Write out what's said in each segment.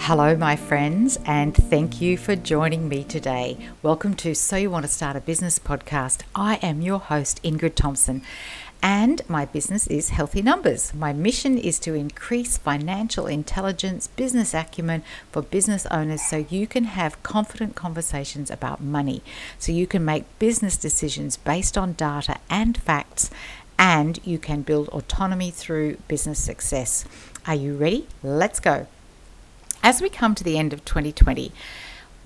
Hello, my friends, and thank you for joining me today. Welcome to So You Want to Start a Business podcast. I am your host, Ingrid Thompson, and my business is Healthy Numbers. My mission is to increase financial intelligence, business acumen for business owners so you can have confident conversations about money, so you can make business decisions based on data and facts, and you can build autonomy through business success. Are you ready? Let's go. As we come to the end of 2020,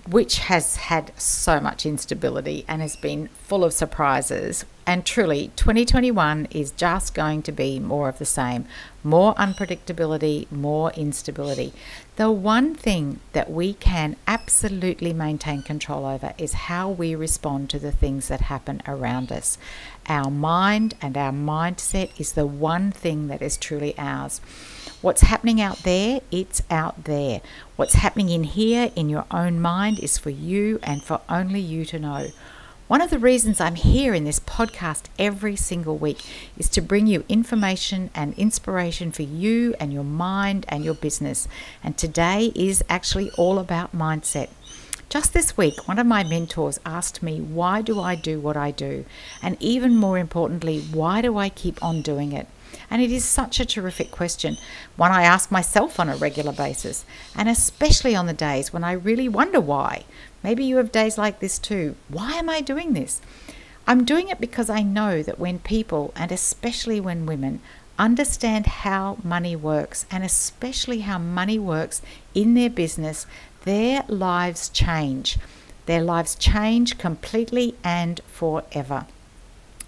which has had so much instability and has been full of surprises, and truly 2021 is just going to be more of the same. More unpredictability, more instability. The one thing that we can absolutely maintain control over is how we respond to the things that happen around us. Our mind and our mindset is the one thing that is truly ours. What's happening out there, it's out there. What's happening in here, in your own mind, is for you and for only you to know. One of the reasons I'm here in this podcast every single week is to bring you information and inspiration for you and your mind and your business. And today is actually all about mindset. Just this week, one of my mentors asked me, why do I do what I do? And even more importantly, why do I keep on doing it? And it is such a terrific question, one I ask myself on a regular basis, and especially on the days when I really wonder why. Maybe you have days like this too. Why am I doing this? I'm doing it because I know that when people, and especially when women, understand how money works, and especially how money works in their business, their lives change. Their lives change completely and forever.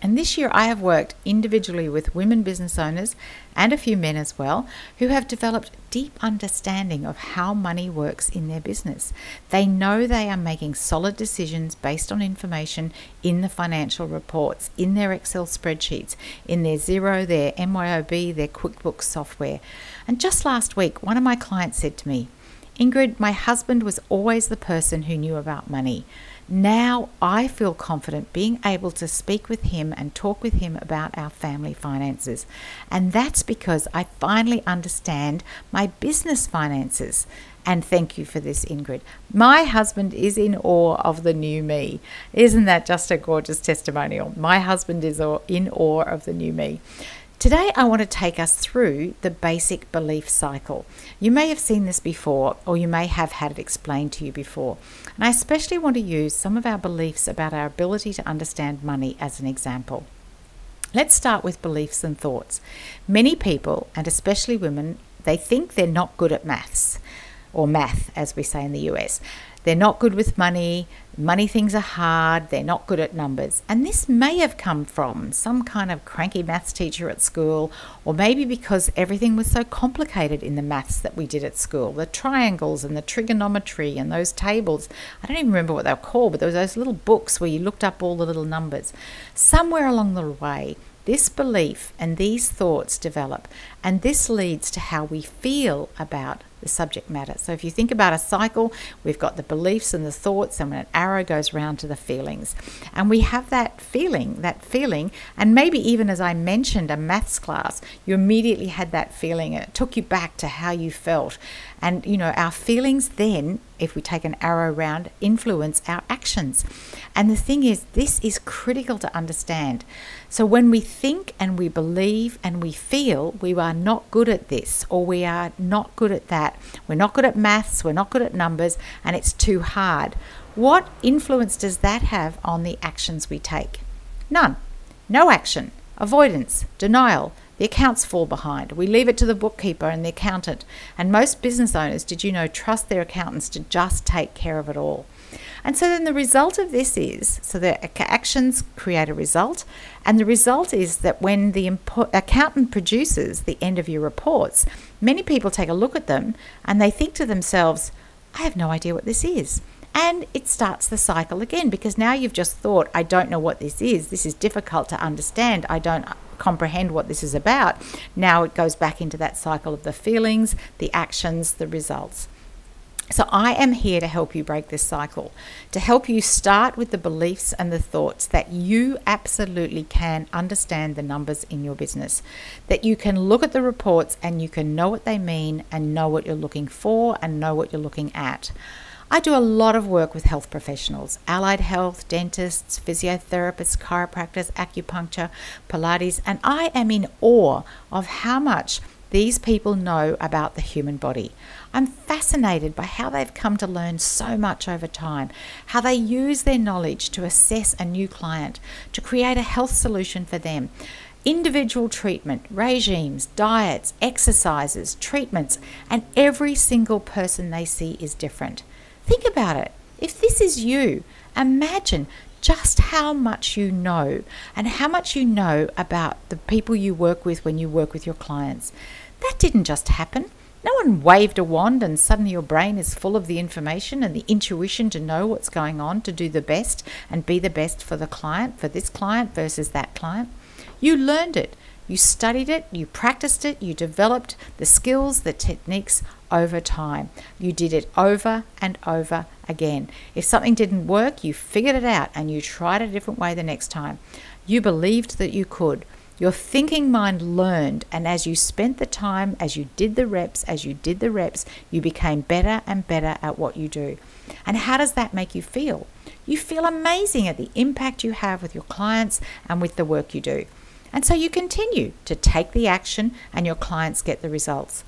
And this year I have worked individually with women business owners and a few men as well, who have developed deep understanding of how money works in their business. They know they are making solid decisions based on information in the financial reports, in their Excel spreadsheets, in their Xero, their MYOB, their QuickBooks software. And just last week, one of my clients said to me, Ingrid, my husband was always the person who knew about money. Now I feel confident being able to speak with him and talk with him about our family finances. And that's because I finally understand my business finances. And thank you for this, Ingrid. My husband is in awe of the new me. Isn't that just a gorgeous testimonial? My husband is in awe of the new me. Today, I want to take us through the basic belief cycle. You may have seen this before, or you may have had it explained to you before. And I especially want to use some of our beliefs about our ability to understand money as an example. Let's start with beliefs and thoughts. Many people, and especially women, they think they're not good at maths, or math, as we say in the US. They're not good with money. Money things are hard. They're not good at numbers. And this may have come from some kind of cranky maths teacher at school, or maybe because everything was so complicated in the maths that we did at school. The triangles and the trigonometry and those tables. I don't even remember what they were called, but there were those little books where you looked up all the little numbers. Somewhere along the way, this belief and these thoughts develop, and this leads to how we feel about the subject matter. So if you think about a cycle, we've got the beliefs and the thoughts, and when an arrow goes round to the feelings. And we have that feeling, and maybe even as I mentioned a maths class, you immediately had that feeling. It took you back to how you felt. And you know, our feelings then, if we take an arrow round, influence our actions. And the thing is, this is critical to understand. So when we think and we believe and we feel we are not good at this, or we are not good at that, we're not good at maths, we're not good at numbers, and it's too hard, what influence does that have on the actions we take? None. No action. Avoidance. Denial. The accounts fall behind. We leave it to the bookkeeper and the accountant. And most business owners, did you know, trust their accountants to just take care of it all. And so then the result of this is, so the actions create a result, and the result is that when the accountant produces the end of your reports, many people take a look at them and they think to themselves, I have no idea what this is. And it starts the cycle again, because now you've just thought, I don't know what this is difficult to understand, I don't comprehend what this is about. Now it goes back into that cycle of the feelings, the actions, the results. So I am here to help you break this cycle, to help you start with the beliefs and the thoughts that you absolutely can understand the numbers in your business, that you can look at the reports and you can know what they mean and know what you're looking for and know what you're looking at. I do a lot of work with health professionals, allied health, dentists, physiotherapists, chiropractors, acupuncture, Pilates, and I am in awe of how much these people know about the human body. I'm fascinated by how they've come to learn so much over time, how they use their knowledge to assess a new client, to create a health solution for them. Individual treatment, regimes, diets, exercises, treatments, and every single person they see is different. Think about it. If this is you, imagine just how much you know and how much you know about the people you work with when you work with your clients. That didn't just happen. No one waved a wand and suddenly your brain is full of the information and the intuition to know what's going on, to do the best and be the best for the client, for this client versus that client. You learned it. You studied it, you practiced it, you developed the skills, the techniques over time. You did it over and over again. If something didn't work, you figured it out and you tried it a different way the next time. You believed that you could. Your thinking mind learned, and as you spent the time, as you did the reps, you became better and better at what you do. And how does that make you feel? You feel amazing at the impact you have with your clients and with the work you do. And so you continue to take the action and your clients get the results.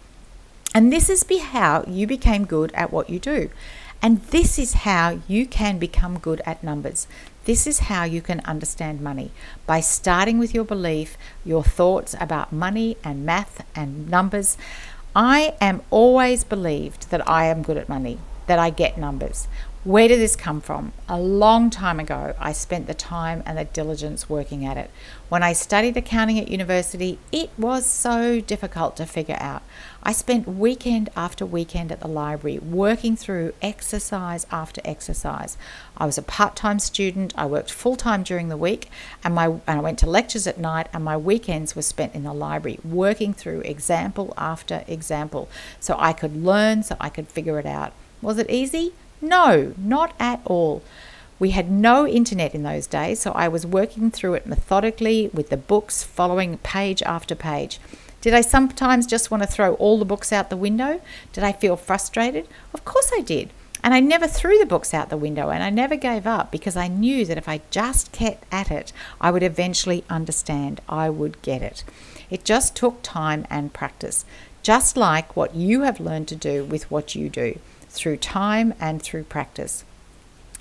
And this is how you became good at what you do. And this is how you can become good at numbers. This is how you can understand money, by starting with your belief, your thoughts about money and math and numbers. I am always believed that I am good at money, that I get numbers. Where did this come from? A long time ago, I spent the time and the diligence working at it. When I studied accounting at university, it was so difficult to figure out. I spent weekend after weekend at the library working through exercise after exercise. I was a part-time student. I worked full-time during the week and I went to lectures at night, and my weekends were spent in the library working through example after example so I could learn, so I could figure it out. Was it easy? No, not at all. We had no internet in those days, so I was working through it methodically with the books, following page after page. Did I sometimes just want to throw all the books out the window? Did I feel frustrated? Of course I did. And I never threw the books out the window, and I never gave up, because I knew that if I just kept at it, I would eventually understand. I would get it. It just took time and practice, just like what you have learned to do with what you do, through time and through practice.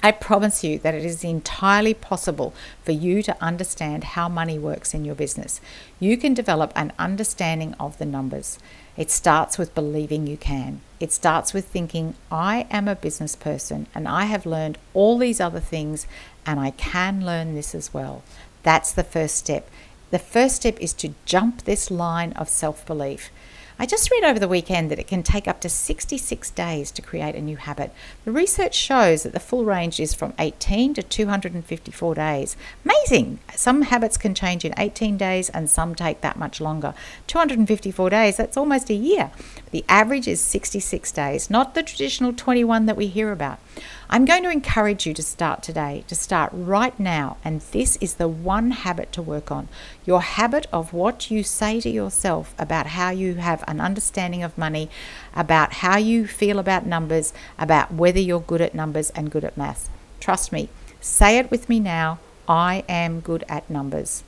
I promise you that it is entirely possible for you to understand how money works in your business. You can develop an understanding of the numbers. It starts with believing you can. It starts with thinking, I am a business person and I have learned all these other things and I can learn this as well. That's the first step. The first step is to jump this line of self-belief. I just read over the weekend that it can take up to 66 days to create a new habit. The research shows that the full range is from 18 to 254 days. Amazing! Some habits can change in 18 days and some take that much longer. 254 days, that's almost a year. The average is 66 days, not the traditional 21 that we hear about. I'm going to encourage you to start today, to start right now, and this is the one habit to work on. Your habit of what you say to yourself about how you have an understanding of money, about how you feel about numbers, about whether you're good at numbers and good at maths. Trust me, say it with me now, I am good at numbers.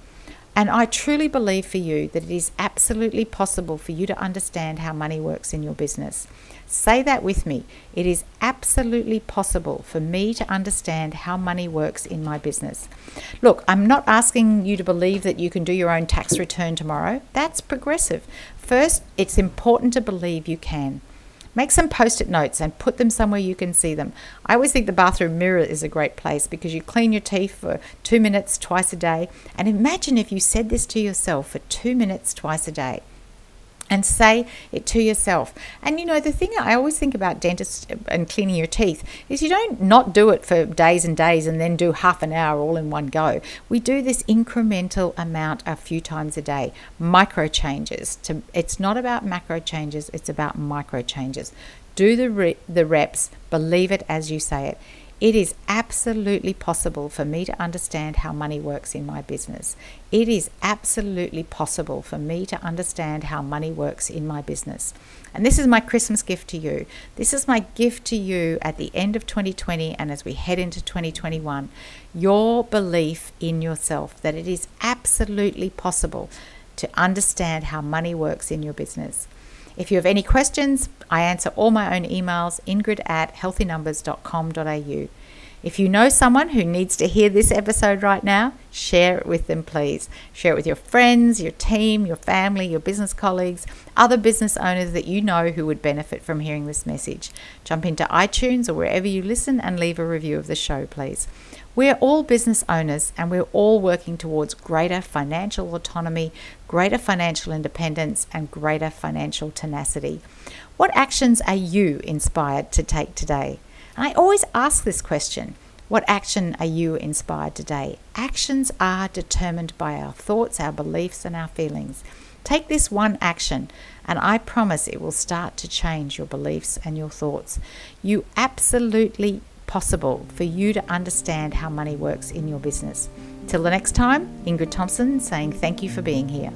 And I truly believe for you that it is absolutely possible for you to understand how money works in your business. Say that with me. It is absolutely possible for me to understand how money works in my business. Look, I'm not asking you to believe that you can do your own tax return tomorrow. That's progressive. First, it's important to believe you can. Make some post-it notes and put them somewhere you can see them. I always think the bathroom mirror is a great place because you clean your teeth for 2 minutes twice a day. And imagine if you said this to yourself for 2 minutes twice a day. And say it to yourself. And the thing I always think about dentists and cleaning your teeth is you don't not do it for days and days and then do half an hour all in one go. We do this incremental amount a few times a day. Micro changes. It's not about macro changes, it's about micro changes. Do the reps, believe it as you say it. It is absolutely possible for me to understand how money works in my business. It is absolutely possible for me to understand how money works in my business. And this is my Christmas gift to you. This is my gift to you at the end of 2020 and as we head into 2021. Your belief in yourself that it is absolutely possible to understand how money works in your business. If you have any questions, I answer all my own emails, ingrid@healthynumbers.com.au. If you know someone who needs to hear this episode right now, share it with them, please. Share it with your friends, your team, your family, your business colleagues, other business owners that you know who would benefit from hearing this message. Jump into iTunes or wherever you listen and leave a review of the show, please. We're all business owners and we're all working towards greater financial autonomy, greater financial independence, and greater financial tenacity. What actions are you inspired to take today? I always ask this question. What action are you inspired today? Actions are determined by our thoughts, our beliefs, and our feelings. Take this one action and I promise it will start to change your beliefs and your thoughts. You absolutely possible for you to understand how money works in your business. Till the next time, Ingrid Thompson saying thank you for being here.